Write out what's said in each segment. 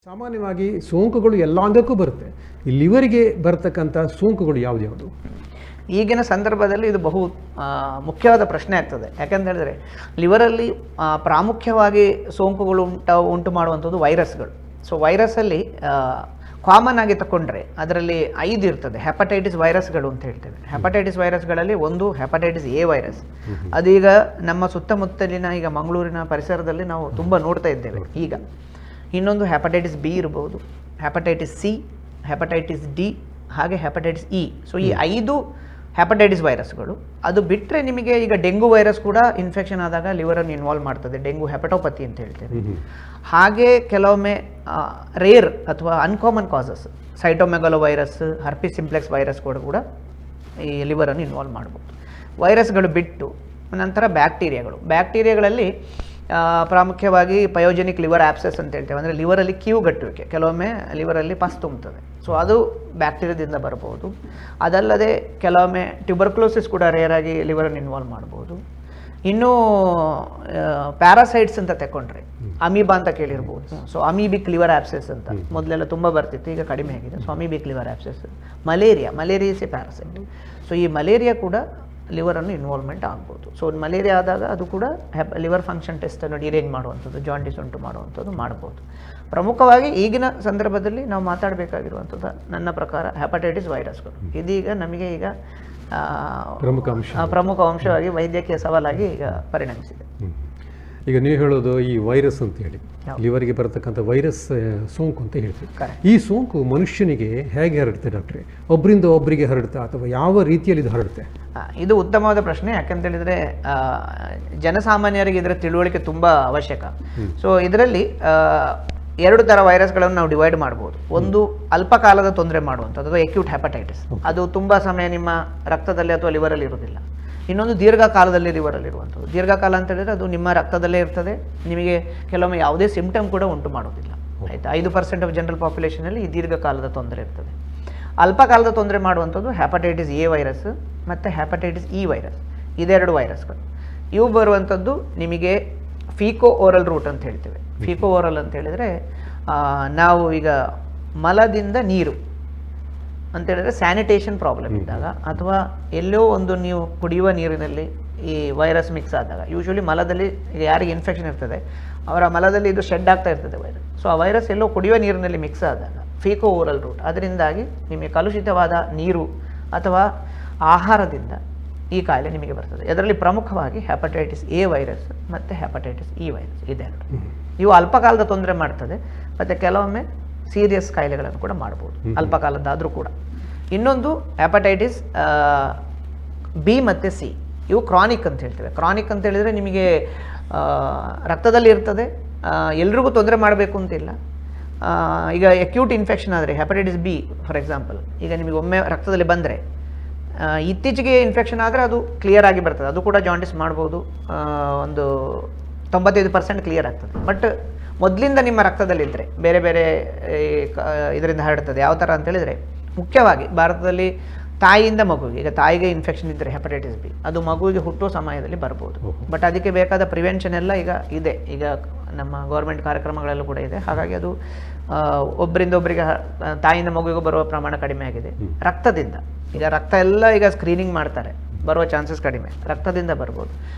ಸಾಮಾನ್ಯವಾಗಿ ಸೋಂಕುಗಳು ಎಲ್ಲದಕ್ಕೂ ಬರುತ್ತೆ. ಈ ಲಿವರಿಗೆ ಬರ್ತಕ್ಕಂಥ ಸೋಂಕುಗಳು ಯಾವುದು? ಈಗಿನ ಸಂದರ್ಭದಲ್ಲಿ ಇದು ಬಹು ಮುಖ್ಯವಾದ ಪ್ರಶ್ನೆ ಆಗ್ತದೆ. ಯಾಕಂತ ಹೇಳಿದ್ರೆ ಲಿವರಲ್ಲಿ ಪ್ರಾಮುಖ್ಯವಾಗಿ ಸೋಂಕುಗಳು ಉಂಟು ಮಾಡುವಂಥದ್ದು ವೈರಸ್ಗಳು. ಸೊ ವೈರಸ್ಸಲ್ಲಿ ಕಾಮನ್ ಆಗಿ ತಗೊಂಡ್ರೆ ಅದರಲ್ಲಿ 5 ಇರ್ತದೆ ಹೆಪಟೈಟಿಸ್ ವೈರಸ್ಗಳು ಅಂತ ಹೇಳ್ತೇವೆ. ಹೆಪಟೈಟಿಸ್ ವೈರಸ್ಗಳಲ್ಲಿ ಒಂದು ಹೆಪಟೈಟಿಸ್ ಎ ವೈರಸ್. ಅದೀಗ ನಮ್ಮ ಸುತ್ತಮುತ್ತಲಿನ ಈಗ ಮಂಗಳೂರಿನ ಪರಿಸರದಲ್ಲಿ ನಾವು ತುಂಬ ನೋಡ್ತಾ ಇದ್ದೇವೆ. ಈಗ ಇನ್ನೊಂದು ಹೆಪಟೈಟಿಸ್ ಬಿ ಇರ್ಬೋದು, ಹೆಪಟೈಟಿಸ್ ಸಿ, ಹೆಪಟೈಟಿಸ್ ಡಿ, ಹಾಗೆ ಹೆಪಟೈಟಿಸ್ ಇ. ಸೊ ಈ 5 ಹೆಪಟೈಟಿಸ್ ವೈರಸ್ಗಳು. ಅದು ಬಿಟ್ಟರೆ ನಿಮಗೆ ಈಗ ಡೆಂಗು ವೈರಸ್ ಕೂಡ ಇನ್ಫೆಕ್ಷನ್ ಆದಾಗ ಲಿವರನ್ನು ಇನ್ವಾಲ್ವ್ ಮಾಡ್ತದೆ, ಡೆಂಗು ಹೆಪಟೋಪತಿ ಅಂತ ಹೇಳ್ತೇವೆ. ಹಾಗೆ ಕೆಲವೊಮ್ಮೆ ರೇರ್ ಅಥವಾ uncommon causes cytomegalovirus, herpes simplex virus ಕೂಡ ಈ ಲಿವರನ್ನು ಇನ್ವಾಲ್ವ್ ಮಾಡ್ಬೋದು. ವೈರಸ್ಗಳು ಬಿಟ್ಟು ನಂತರ ಬ್ಯಾಕ್ಟೀರಿಯಾಗಳಲ್ಲಿ ಪ್ರಾಮುಖ್ಯವಾಗಿ ಪಯೋಜೆನಿಕ್ ಲಿವರ್ ಆಪ್ಸೆಸ್ ಅಂತ ಹೇಳ್ತೇವೆ. ಅಂದರೆ ಲಿವರಲ್ಲಿ ಕೀವುಗಟ್ಟುವಿಕೆ, ಕೆಲವೊಮ್ಮೆ ಲಿವರಲ್ಲಿ ಪಸ್ ತುಂಬುತ್ತದೆ. ಸೊ ಅದು ಬ್ಯಾಕ್ಟೀರಿಯಾದಿಂದ ಬರ್ಬೋದು. ಅದಲ್ಲದೆ ಕೆಲವೊಮ್ಮೆ ಟ್ಯೂಬರ್ಕ್ಲೋಸಿಸ್ ಕೂಡ ರೇರಾಗಿ ಲಿವರನ್ನು ಇನ್ವಾಲ್ವ್ ಮಾಡ್ಬೋದು. ಇನ್ನೂ ಪ್ಯಾರಾಸೈಟ್ಸ್ ಅಂತ ತಗೊಂಡ್ರೆ ಅಮೀಬಾ ಅಂತ ಕೇಳಿರ್ಬೋದು. ಸೊ ಅಮೀಬಿಕ್ ಲಿವರ್ ಆಪ್ಸೆಸ್ ಅಂತ ಮೊದಲೆಲ್ಲ ತುಂಬ ಬರ್ತಿತ್ತು, ಈಗ ಕಡಿಮೆ ಆಗಿದೆ. So amoebic liver abscess. Malaria parasite. So ಈ ಮಲೇರಿಯಾ ಕೂಡ ಲಿವರನ್ನು ಇನ್ವಾಲ್ವ್ಮೆಂಟ್ ಆಗ್ಬೋದು. ಸೊ ಮಲೇರಿಯಾ ಆದಾಗ ಅದು ಕೂಡ ಲಿವರ್ ಫಂಕ್ಷನ್ ಟೆಸ್ಟನ್ನು ಡಿರೇಂಜ್ ಮಾಡುವಂಥದ್ದು, ಜಾಂಡಿಸ್ ಉಂಟು ಮಾಡುವಂಥದ್ದು ಮಾಡ್ಬೋದು. ಪ್ರಮುಖವಾಗಿ ಈಗಿನ ಸಂದರ್ಭದಲ್ಲಿ ನಾವು ಮಾತಾಡಬೇಕಾಗಿರುವಂಥದ್ದು ನನ್ನ ಪ್ರಕಾರ ಹೆಪಟೈಟಿಸ್ ವೈರಸ್ಗಳು. ಇದೀಗ ನಮಗೆ ಈಗ ಪ್ರಮುಖ ಅಂಶವಾಗಿ ವೈದ್ಯಕೀಯ ಸವಾಲಾಗಿ ಈಗ ಪರಿಣಮಿಸಿದೆ. ಈಗ ನೀವು ಹೇಳೋದು ಈ ವೈರಸ್ ಅಂತ ಹೇಳಿ, ಲಿವರ್ಗೆ ಬರತಕ್ಕಂಥ ವೈರಸ್ ಸೋಂಕು ಅಂತ ಹೇಳ್ತೀವಿ. ಈ ಸೋಂಕು ಮನುಷ್ಯನಿಗೆ ಹೇಗೆ ಹರಡುತ್ತೆ ಡಾಕ್ಟ್ರೆ? ಒಬ್ಬರಿಂದ ಒಬ್ಬರಿಗೆ ಹರಡುತ್ತಾ ಅಥವಾ ಯಾವ ರೀತಿಯಲ್ಲಿ ಇದು ಹರಡುತ್ತೆ? ಇದು ಉತ್ತಮವಾದ ಪ್ರಶ್ನೆ. ಯಾಕಂತ ಹೇಳಿದ್ರೆ ಜನಸಾಮಾನ್ಯರಿಗೆ ಇದರ ತಿಳುವಳಿಕೆ ತುಂಬ ಅವಶ್ಯಕ. ಸೊ ಇದರಲ್ಲಿ 2 ಥರ ವೈರಸ್ಗಳನ್ನು ನಾವು ಡಿವೈಡ್ ಮಾಡ್ಬೋದು. ಒಂದು ಅಲ್ಪಕಾಲದ ತೊಂದರೆ ಮಾಡುವಂಥದ್ದು ಅಥವಾ ಎಕ್ಯೂಟ್ ಹೆಪಟೈಟಿಸ್, ಅದು ತುಂಬ ಸಮಯ ನಿಮ್ಮ ರಕ್ತದಲ್ಲಿ ಅಥವಾ ಲಿವರಲ್ಲಿ ಇರೋದಿಲ್ಲ. ಇನ್ನೊಂದು ದೀರ್ಘಕಾಲದಲ್ಲಿ ಲಿವರಲ್ಲಿರುವಂಥದ್ದು. ದೀರ್ಘಕಾಲ ಅಂತ ಹೇಳಿದರೆ ಅದು ನಿಮ್ಮ ರಕ್ತದಲ್ಲೇ ಇರ್ತದೆ, ನಿಮಗೆ ಕೆಲವೊಮ್ಮೆ ಯಾವುದೇ ಸಿಂಪ್ಟಮ್ ಕೂಡ ಉಂಟು ಮಾಡೋದಿಲ್ಲ. ಆಯಿತಾ, 5% ಆಫ್ ಜನರಲ್ ಪಾಪ್ಯುಲೇಷನಲ್ಲಿ ಈ ದೀರ್ಘಕಾಲದ ತೊಂದರೆ ಇರ್ತದೆ. ಅಲ್ಪಕಾಲದ ತೊಂದರೆ ಮಾಡುವಂಥದ್ದು ಹೆಪಟೈಟಿಸ್ ಎ ವೈರಸ್ ಮತ್ತು ಹೆಪಟೈಟಿಸ್ ಇ ವೈರಸ್. ಇದೆರಡು ವೈರಸ್ಗಳು. ಇವು ಬರುವಂಥದ್ದು ನಿಮಗೆ ಫೀಕೋ ಓರಲ್ ರೂಟ್ ಅಂತ ಹೇಳ್ತೇವೆ. ಫೀಕೋ ಓರಲ್ ಅಂತ ಹೇಳಿದರೆ ನಾವು ಈಗ ಮಲದಿಂದ ನೀರು ಅಂತ ಹೇಳಿದ್ರೆ ಸ್ಯಾನಿಟೇಷನ್ ಪ್ರಾಬ್ಲಮ್ ಇದ್ದಾಗ, ಅಥವಾ ಎಲ್ಲೋ ಒಂದು ನೀವು ಕುಡಿಯುವ ನೀರಿನಲ್ಲಿ ಈ ವೈರಸ್ ಮಿಕ್ಸ್ ಆದಾಗ, ಯೂಶ್ವಲಿ ಮಲದಲ್ಲಿ ಯಾರಿಗೆ ಇನ್ಫೆಕ್ಷನ್ ಇರ್ತದೆ ಅವರ ಮಲದಲ್ಲಿ ಇದು ಶೆಡ್ ಆಗ್ತಾ ಇರ್ತದೆ ವೈರಸ್. ಸೊ ಆ ವೈರಸ್ ಎಲ್ಲೋ ಕುಡಿಯುವ ನೀರಿನಲ್ಲಿ ಮಿಕ್ಸ್ ಆದಾಗ ಫೀಕೋ ಓರಲ್ ರೂಟ್, ಅದರಿಂದಾಗಿ ನಿಮಗೆ ಕಲುಷಿತವಾದ ನೀರು ಅಥವಾ ಆಹಾರದಿಂದ ಈ ಕಾಯಿಲೆ ನಿಮಗೆ ಬರ್ತದೆ. ಅದರಲ್ಲಿ ಪ್ರಮುಖವಾಗಿ ಹೆಪಟೈಟಿಸ್ ಎ ವೈರಸ್ ಮತ್ತು ಹೆಪಟೈಟಿಸ್ ಇ ವೈರಸ್ ಇದೆರಡು. ಇವು ಅಲ್ಪಕಾಲದ ತೊಂದರೆ ಮಾಡ್ತದೆ ಮತ್ತು ಕೆಲವೊಮ್ಮೆ ಸೀರಿಯಸ್ ಕಾಯಿಲೆಗಳನ್ನು ಕೂಡ ಮಾಡ್ಬೋದು ಅಲ್ಪಕಾಲದ್ದಾದರೂ ಕೂಡ. ಇನ್ನೊಂದು ಹೆಪಟೈಟಿಸ್ ಬಿ ಮತ್ತು ಸಿ, ಇವು ಕ್ರಾನಿಕ್ ಅಂತ ಹೇಳ್ತೇವೆ. ಕ್ರಾನಿಕ್ ಅಂತ ಹೇಳಿದರೆ ನಿಮಗೆ ರಕ್ತದಲ್ಲಿ ಇರ್ತದೆ, ಎಲ್ರಿಗೂ ತೊಂದರೆ ಮಾಡಬೇಕು ಅಂತಿಲ್ಲ. ಈಗ ಎಕ್ಯೂಟ್ ಇನ್ಫೆಕ್ಷನ್ ಆದರೆ ಹೆಪಟೈಟಿಸ್ ಬಿ ಫಾರ್ ಎಕ್ಸಾಂಪಲ್, ಈಗ ನಿಮಗೆ ಒಮ್ಮೆ ರಕ್ತದಲ್ಲಿ ಬಂದರೆ, ಇತ್ತೀಚೆಗೆ ಇನ್ಫೆಕ್ಷನ್ ಆದರೆ ಅದು ಕ್ಲಿಯರ್ ಆಗಿ ಬರ್ತದೆ, ಅದು ಕೂಡ ಜಾಂಡಿಸ್ ಮಾಡ್ಬೋದು. ಒಂದು 95% ಕ್ಲಿಯರ್ ಆಗ್ತದೆ. ಬಟ್ ಮೊದಲಿಂದ ನಿಮ್ಮ ರಕ್ತದಲ್ಲಿದ್ದರೆ ಬೇರೆ ಬೇರೆ ಇದರಿಂದ ಹರಡ್ತದೆ. ಯಾವ ಥರ ಅಂತೇಳಿದರೆ, ಮುಖ್ಯವಾಗಿ ಭಾರತದಲ್ಲಿ ತಾಯಿಯಿಂದ ಮಗುವಿಗೆ, ಈಗ ತಾಯಿಗೆ ಇನ್ಫೆಕ್ಷನ್ ಇದ್ದರೆ ಹೆಪಟೈಟಿಸ್ ಬಿ, ಅದು ಮಗುವಿಗೆ ಹುಟ್ಟುವ ಸಮಯದಲ್ಲಿ ಬರ್ಬೋದು. ಬಟ್ ಅದಕ್ಕೆ ಬೇಕಾದ ಪ್ರಿವೆನ್ಷನ್ ಎಲ್ಲ ಈಗ ಇದೆ, ಈಗ ನಮ್ಮ ಗೌರ್ಮೆಂಟ್ ಕಾರ್ಯಕ್ರಮಗಳಲ್ಲೂ ಕೂಡ ಇದೆ. ಹಾಗಾಗಿ ಅದು ಒಬ್ಬರಿಂದ ಒಬ್ಬರಿಗೆ, ತಾಯಿಯಿಂದ ಮಗುವಿಗೆ ಬರುವ ಪ್ರಮಾಣ ಕಡಿಮೆ ಆಗಿದೆ. ರಕ್ತದಿಂದ, ಈಗ ರಕ್ತ ಎಲ್ಲ ಈಗ ಸ್ಕ್ರೀನಿಂಗ್ ಮಾಡ್ತಾರೆ, ಬರುವ ಚಾನ್ಸಸ್ ಕಡಿಮೆ, ರಕ್ತದಿಂದ ಬರ್ಬೋದು.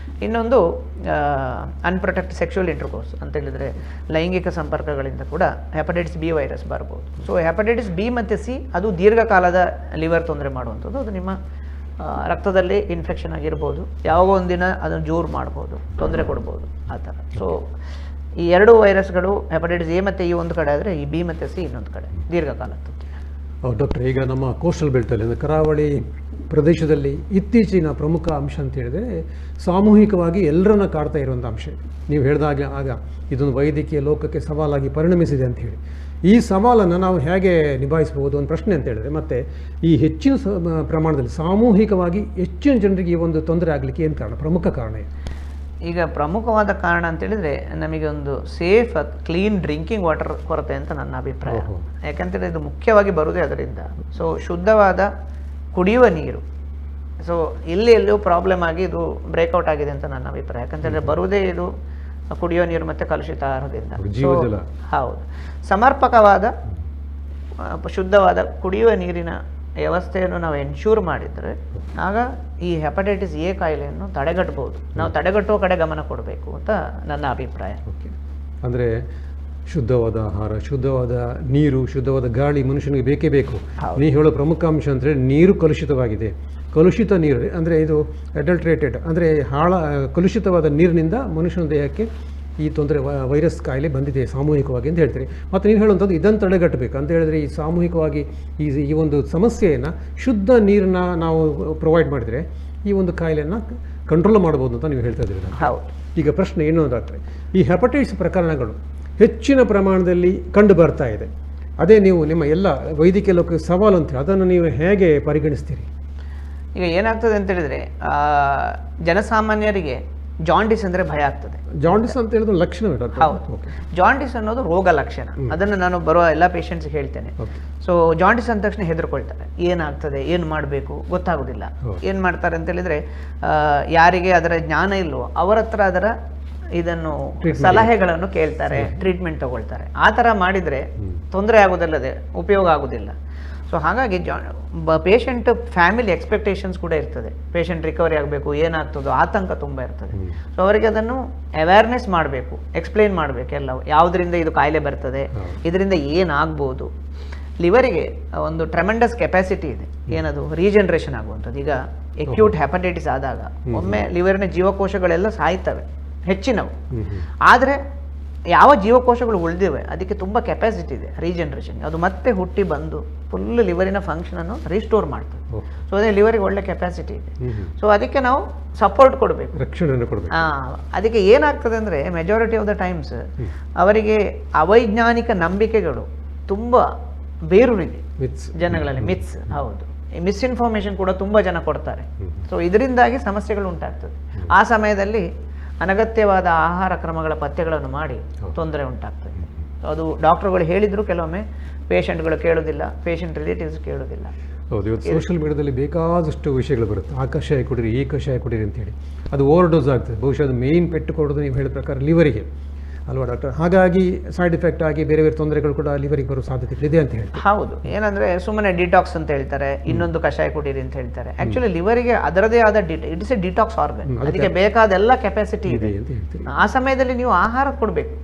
ಇನ್ನೊಂದು ಅನ್ಪ್ರೊಟೆಕ್ಟ್ ಸೆಕ್ಷುವಲ್ ಇಂಟರ್ಕೋರ್ಸ್ ಅಂತ ಹೇಳಿದರೆ ಲೈಂಗಿಕ ಸಂಪರ್ಕಗಳಿಂದ ಕೂಡ ಹೆಪಟೈಟಿಸ್ ಬಿ ವೈರಸ್ ಬರ್ಬೋದು. ಸೊ ಹೆಪಟೈಟಿಸ್ ಬಿ ಮತ್ತು ಸಿ ಅದು ದೀರ್ಘಕಾಲದ ಲಿವರ್ ತೊಂದರೆ ಮಾಡುವಂಥದ್ದು. ಅದು ನಿಮ್ಮ ರಕ್ತದಲ್ಲಿ ಇನ್ಫೆಕ್ಷನ್ ಆಗಿರ್ಬೋದು, ಯಾವಾಗೋ ಒಂದಿನ ಅದನ್ನು ಜೋರು ಮಾಡ್ಬೋದು, ತೊಂದರೆ ಕೊಡ್ಬೋದು, ಆ ಥರ. ಸೊ ಈ 2 ವೈರಸ್ಗಳು ಹೆಪಟೈಟಿಸ್ ಎ ಮತ್ತು ಇ ಒಂದು ಕಡೆ ಆದರೆ, ಈ ಬಿ ಮತ್ತು ಸಿ ಇನ್ನೊಂದು ಕಡೆ ದೀರ್ಘಕಾಲದ್ದು. ಡಾಕ್ಟರ್, ಈಗ ನಮ್ಮ ಕೋಸ್ಟಲ್ ಬೆಲ್ಟಲ್ಲಿ ಅಂದರೆ ಕರಾವಳಿ ಪ್ರದೇಶದಲ್ಲಿ ಇತ್ತೀಚಿನ ಪ್ರಮುಖ ಅಂಶ ಅಂತ ಹೇಳಿದರೆ ಸಾಮೂಹಿಕವಾಗಿ ಎಲ್ಲರನ್ನ ಕಾಡ್ತಾ ಇರುವಂಥ ಅಂಶ. ನೀವು ಹೇಳಿದಾಗ ಆಗ ಇದೊಂದು ವೈದ್ಯಕೀಯ ಲೋಕಕ್ಕೆ ಸವಾಲಾಗಿ ಪರಿಣಮಿಸಿದೆ ಅಂತ ಹೇಳಿ, ಈ ಸವಾಲನ್ನು ನಾವು ಹೇಗೆ ನಿಭಾಯಿಸಬಹುದು ಒಂದು ಪ್ರಶ್ನೆ ಅಂತ ಹೇಳಿದ್ರೆ, ಮತ್ತು ಈ ಹೆಚ್ಚಿನ ಪ್ರಮಾಣದಲ್ಲಿ ಸಾಮೂಹಿಕವಾಗಿ ಹೆಚ್ಚಿನ ಜನರಿಗೆ ಈ ಒಂದು ತೊಂದರೆ ಆಗಲಿಕ್ಕೆ ಏನು ಕಾರಣ, ಪ್ರಮುಖ ಕಾರಣ ಏನು? ಈಗ ಪ್ರಮುಖವಾದ ಕಾರಣ ಅಂತೇಳಿದರೆ ನಮಗೆ ಒಂದು ಸೇಫ್ ಕ್ಲೀನ್ ಡ್ರಿಂಕಿಂಗ್ ವಾಟರ್ ಕೊರತೆ ಅಂತ ನನ್ನ ಅಭಿಪ್ರಾಯ. ಯಾಕಂತೇಳಿದ್ರೆ ಇದು ಮುಖ್ಯವಾಗಿ ಬರುವುದೇ ಅದರಿಂದ. ಸೊ ಶುದ್ಧವಾದ ಕುಡಿಯುವ ನೀರು, ಸೊ ಎಲ್ಲೆಲ್ಲೂ ಪ್ರಾಬ್ಲಮ್ ಆಗಿ ಇದು ಬ್ರೇಕ್ಔಟ್ ಆಗಿದೆ ಅಂತ ನನ್ನ ಅಭಿಪ್ರಾಯ. ಯಾಕಂತೇಳಿದ್ರೆ ಬರುವುದೇ ಇದು ಕುಡಿಯೋ ನೀರು ಮತ್ತು ಕಲುಷಿತ ಆಹಾರದಿಂದ. ಜೀವಜಲ. ಹೌದು, ಸಮರ್ಪಕವಾದ ಶುದ್ಧವಾದ ಕುಡಿಯುವ ನೀರಿನ ವ್ಯವಸ್ಥೆಯನ್ನು ನಾವು ಎನ್ಶೂರ್ ಮಾಡಿದರೆ ಆಗ ಈ ಹೆಪಟೈಟಿಸ್ ಎ ಕಾಯಿಲೆಯನ್ನು ತಡೆಗಟ್ಟಬಹುದು. ನಾವು ತಡೆಗಟ್ಟುವ ಕಡೆ ಗಮನ ಕೊಡಬೇಕು ಅಂತ ನನ್ನ ಅಭಿಪ್ರಾಯ. ಓಕೆ, ಅಂದರೆ ಶುದ್ಧವಾದ ಆಹಾರ, ಶುದ್ಧವಾದ ನೀರು, ಶುದ್ಧವಾದ ಗಾಳಿ ಮನುಷ್ಯನಿಗೆ ಬೇಕೇ ಬೇಕು. ನೀವು ಹೇಳೋ ಪ್ರಮುಖ ಅಂಶ ಅಂದರೆ ನೀರು ಕಲುಷಿತವಾಗಿದೆ. ಕಲುಷಿತ ನೀರು ಅಂದರೆ ಇದು ಅಡಲ್ಟ್ರೇಟೆಡ್, ಅಂದರೆ ಕಲುಷಿತವಾದ ನೀರಿನಿಂದ ಮನುಷ್ಯನ ದೇಹಕ್ಕೆ ಈ ತೊಂದರೆ ವೈರಸ್ ಕಾಯಿಲೆ ಬಂದಿದೆ ಸಾಮೂಹಿಕವಾಗಿ ಅಂತ ಹೇಳ್ತೀರಿ. ಮತ್ತು ನೀವು ಹೇಳುವಂಥದ್ದು ಇದನ್ನು ತಡೆಗಟ್ಟಬೇಕು ಅಂತ ಹೇಳಿದ್ರೆ ಈ ಸಾಮೂಹಿಕವಾಗಿ ಈ ಒಂದು ಸಮಸ್ಯೆಯನ್ನು ಶುದ್ಧ ನೀರನ್ನ ನಾವು ಪ್ರೊವೈಡ್ ಮಾಡಿದರೆ ಈ ಒಂದು ಕಾಯಿಲೆಯನ್ನು ಕಂಟ್ರೋಲ್ ಮಾಡ್ಬೋದು ಅಂತ ನೀವು ಹೇಳ್ತಾ ಇದ್ದೀರಿ. ಹೌದು. ಈಗ ಪ್ರಶ್ನೆ ಏನು ಅಂತಾದರೆ, ಈ ಹೆಪಟೈಟಿಸ್ ಪ್ರಕರಣಗಳು ಹೆಚ್ಚಿನ ಪ್ರಮಾಣದಲ್ಲಿ ಕಂಡು ಬರ್ತಾ ಇದೆ. ಅದೇ ನೀವು ನಿಮ್ಮ ಎಲ್ಲ ವೈದ್ಯಕೀಯ ಲೋಕ ಸವಾಲು ಅಂತೇಳಿ ಅದನ್ನು ನೀವು ಹೇಗೆ ಪರಿಗಣಿಸ್ತೀರಿ? ಈಗ ಏನಾಗ್ತದೆ ಅಂತ ಹೇಳಿದರೆ, ಜನಸಾಮಾನ್ಯರಿಗೆ ಜಾಂಡಿಸ್ ಅಂದರೆ ಭಯ ಆಗ್ತದೆ. ಜಾಂಡಿಸ್ ಅಂತ ಹೇಳಿದ್ರೆ ಲಕ್ಷಣ. ಹೌದು, ಜಾಂಡಿಸ್ ಅನ್ನೋದು ರೋಗ ಲಕ್ಷಣ. ಅದನ್ನು ನಾನು ಬರುವ ಎಲ್ಲ ಪೇಷಂಟ್ಸ್ಗೆ ಹೇಳ್ತೇನೆ. ಸೊ ಜಾಂಡಿಸ್ ಅಂದ ತಕ್ಷಣ ಹೆದರ್ಕೊಳ್ತಾರೆ, ಏನಾಗ್ತದೆ, ಏನು ಮಾಡಬೇಕು ಗೊತ್ತಾಗೋದಿಲ್ಲ. ಏನು ಮಾಡ್ತಾರೆ ಅಂತ ಹೇಳಿದ್ರೆ, ಯಾರಿಗೆ ಅದರ ಜ್ಞಾನ ಇಲ್ವೋ ಅವರ ಹತ್ರ ಅದರ ಇದನ್ನು ಸಲಹೆಗಳನ್ನು ಕೇಳ್ತಾರೆ, ಟ್ರೀಟ್ಮೆಂಟ್ ತಗೊಳ್ತಾರೆ. ಆ ಥರ ಮಾಡಿದರೆ ತೊಂದರೆ ಆಗೋದಿಲ್ಲದೆ ಉಪಯೋಗ ಆಗೋದಿಲ್ಲ. ಸೊ ಹಾಗಾಗಿ ಪೇಷಂಟ್ ಫ್ಯಾಮಿಲಿ ಎಕ್ಸ್ಪೆಕ್ಟೇಷನ್ಸ್ ಕೂಡ ಇರ್ತದೆ. ಪೇಷಂಟ್ ರಿಕವರಿ ಆಗಬೇಕು, ಏನಾಗ್ತದೋ ಆತಂಕ ತುಂಬ ಇರ್ತದೆ. ಸೊ ಅವರಿಗೆ ಅದನ್ನು ಅವೇರ್ನೆಸ್ ಮಾಡಬೇಕು, ಎಕ್ಸ್ಪ್ಲೈನ್ ಮಾಡಬೇಕು ಎಲ್ಲ, ಯಾವುದರಿಂದ ಇದು ಕಾಯಿಲೆ ಬರ್ತದೆ, ಇದರಿಂದ ಏನಾಗ್ಬೋದು. ಲಿವರಿಗೆ ಒಂದು ಟ್ರೆಮೆಂಡಸ್ ಕೆಪಾಸಿಟಿ ಇದೆ, ಏನದು ರೀಜನರೇಷನ್ ಆಗುವಂಥದ್ದು. ಈಗ ಎಕ್ಯೂಟ್ ಹೆಪಟೈಟಿಸ್ ಆದಾಗ ಒಮ್ಮೆ ಲಿವರ್ನ ಜೀವಕೋಶಗಳೆಲ್ಲ ಸಾಯ್ತವೆ, ಹೆಚ್ಚಿನವು. ಆದರೆ ಯಾವ ಜೀವಕೋಶಗಳು ಉಳಿದಿವೆ ಅದಕ್ಕೆ ತುಂಬ ಕೆಪಾಸಿಟಿ ಇದೆ ರೀಜನರೇಷನ್. ಅದು ಮತ್ತೆ ಹುಟ್ಟಿ ಬಂದು ಫುಲ್ ಲಿವರಿನ ಫಂಕ್ಷನನ್ನು ರಿಸ್ಟೋರ್ ಮಾಡ್ತದೆ. ಸೊ ಅದೇ ಲಿವರಿಗೆ ಒಳ್ಳೆ ಕೆಪಾಸಿಟಿ ಇದೆ. ಸೊ ಅದಕ್ಕೆ ನಾವು ಸಪೋರ್ಟ್ ಕೊಡಬೇಕು, ರಕ್ಷಣೆ ಕೊಡಬೇಕು. ಅದಕ್ಕೆ ಏನಾಗ್ತದೆ ಅಂದರೆ ಮೆಜಾರಿಟಿ ಆಫ್ ದ ಟೈಮ್ಸ್ ಅವರಿಗೆ ಅವೈಜ್ಞಾನಿಕ ನಂಬಿಕೆಗಳು ತುಂಬ ಬೇರೂರಿದೆ ಜನಗಳಲ್ಲಿ. ಮಿತ್ಸ್, ಹೌದು, ಮಿಸ್ಇನ್ಫಾರ್ಮೇಷನ್ ಕೂಡ ತುಂಬ ಜನ ಕೊಡ್ತಾರೆ. ಸೊ ಇದರಿಂದಾಗಿ ಸಮಸ್ಯೆಗಳು ಉಂಟಾಗ್ತದೆ. ಆ ಸಮಯದಲ್ಲಿ ಅನಗತ್ಯವಾದ ಆಹಾರ ಕ್ರಮಗಳ ಪಥ್ಯಗಳನ್ನು ಮಾಡಿ ತೊಂದರೆ ಉಂಟಾಗ್ತದೆ. ಅದು ಡಾಕ್ಟರ್ಗಳು ಹೇಳಿದ್ರು ಕೆಲವೊಮ್ಮೆ ಪೇಷಂಟ್ಗಳು ಕೇಳೋದಿಲ್ಲ, ಪೇಷಂಟ್ ರಿಲೇಟಿವ್ಸ್ ಕೇಳೋದಿಲ್ಲ. ಹೌದು, ಇವತ್ತು ಸೋಷಿಯಲ್ ಮೀಡಿಯಾದಲ್ಲಿ ಬೇಕಾದಷ್ಟು ವಿಷಯಗಳು ಬರುತ್ತೆ. ಆ ಕಷಾಯ ಕುಡೀರಿ, ಈ ಕಷಾಯ ಕುಡೀರಿ ಅಂತೇಳಿ. ಅದು ಓವರ್ ಡೋಸ್ ಆಗ್ತದೆ. ಬಹುಶಃ ಅದು ಮೇಯ್ನ್ ಪೆಟ್ಟು ಕೊಡೋದು ನೀವು ಹೇಳಿದ ಪ್ರಕಾರ ಲಿವರಿಗೆ ಅಲ್ವಾ ಡಾಕ್ಟರ್? ಹಾಗಾಗಿ ಸೈಡ್ ಎಫೆಕ್ಟ್ ಆಗಿ ಬೇರೆ ಬೇರೆ ತೊಂದರೆಗಳು ಕೂಡ ಲಿವರಿಗೆ ಬರೋ ಸಾಧ್ಯತೆ ಇದೆ ಅಂತ ಹೇಳಿ. ಹೌದು, ಏನಂದ್ರೆ ಸುಮ್ಮನೆ ಡಿಟಾಕ್ಸ್ ಅಂತ ಹೇಳ್ತಾರೆ, ಇನ್ನೊಂದು ಕಷಾಯ ಕುಡೀರಿ ಅಂತ ಹೇಳ್ತಾರೆ. ಆಕ್ಚುಲಿ ಲಿವರಿಗೆ ಅದರದೇ ಆದ ಇಟ್ಸ್ ಎ ಡಿಟಾಕ್ಸ್ ಆರ್ಗನ್, ಅದಕ್ಕೆ ಬೇಕಾದೆಲ್ಲ ಕೆಪಾಸಿಟಿ ಇದೆ. ಆ ಸಮಯದಲ್ಲಿ ನೀವು ಆಹಾರ ಕೊಡಬೇಕು.